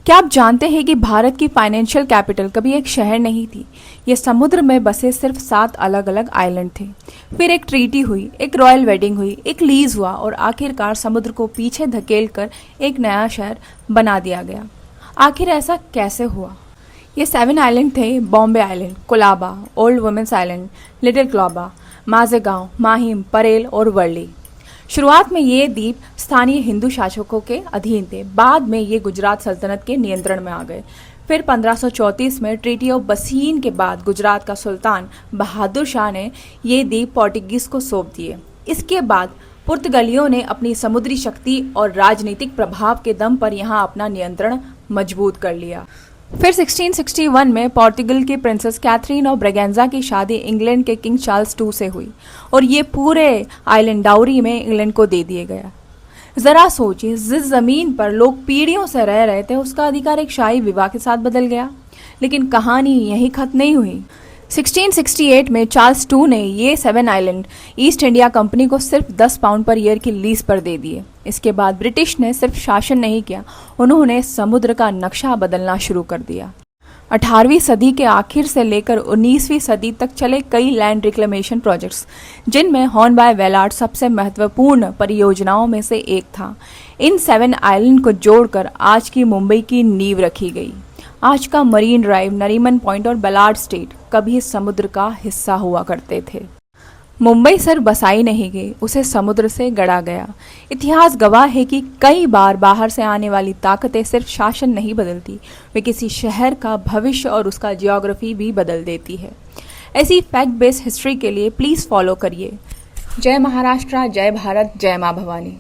क्या आप जानते हैं कि भारत की फाइनेंशियल कैपिटल कभी एक शहर नहीं थी। ये समुद्र में बसे सिर्फ 7 अलग अलग आइलैंड थे। फिर एक ट्रीटी हुई, एक रॉयल वेडिंग हुई, एक लीज हुआ और आखिरकार समुद्र को पीछे धकेल कर एक नया शहर बना दिया गया। आखिर ऐसा कैसे हुआ? ये 7 आइलैंड थे: Bombay island, Colaba, old women's island, little Colaba, Mazagaon, Mahim, Parel और वर्ली। शुरुआत में ये द्वीप स्थानीय हिंदू शासकों के अधीन थे। बाद में ये गुजरात सल्तनत के नियंत्रण में आ गए। फिर 1534 में ट्रीटी ऑफ बसीन के बाद गुजरात का सुल्तान बहादुर शाह ने ये द्वीप पोर्टुगीज को सौंप दिए। इसके बाद पुर्तगालियों ने अपनी समुद्री शक्ति और राजनीतिक प्रभाव के दम पर यहाँ अपना नियंत्रण मजबूत कर लिया। फिर 1661 में पोर्टुगल की प्रिंसेस कैथरीन ऑफ ब्रेगेंजा की शादी इंग्लैंड के किंग चार्ल्स II से हुई और ये पूरे आइलैंड डाउरी में इंग्लैंड को दे दिए गया। जरा सोचिए, जिस जमीन पर लोग पीढ़ियों से रह रहे थे उसका अधिकार एक शाही विवाह के साथ बदल गया। लेकिन कहानी यहीं खत्म नहीं हुई। 1668 में चार्ल्स II ने ये 7 आइलैंड ईस्ट इंडिया कंपनी को सिर्फ 10 पाउंड पर ईयर की लीज पर दे दिए। इसके बाद ब्रिटिश ने सिर्फ शासन नहीं किया, उन्होंने समुद्र का नक्शा बदलना शुरू कर दिया। 18वीं सदी के आखिर से लेकर 19वीं सदी तक चले कई लैंड रिक्लेमेशन प्रोजेक्ट्स, जिनमें हॉर्नबाय वेलार्ड सबसे महत्वपूर्ण परियोजनाओं में से एक था। इन 7 आइलैंड को जोड़कर आज की मुंबई की नींव रखी गई। आज का मरीन ड्राइव, नरीमन पॉइंट और बेलार्ड स्टेट कभी समुद्र का हिस्सा हुआ करते थे। मुंबई सिर्फ बसाई नहीं गई, उसे समुद्र से गढ़ा गया। इतिहास गवाह है कि कई बार बाहर से आने वाली ताकतें सिर्फ शासन नहीं बदलती, वे किसी शहर का भविष्य और उसका जियोग्राफी भी बदल देती है। ऐसी फैक्ट बेस्ड हिस्ट्री के लिए प्लीज़ फॉलो करिए। जय महाराष्ट्र, जय भारत, जय माँ भवानी।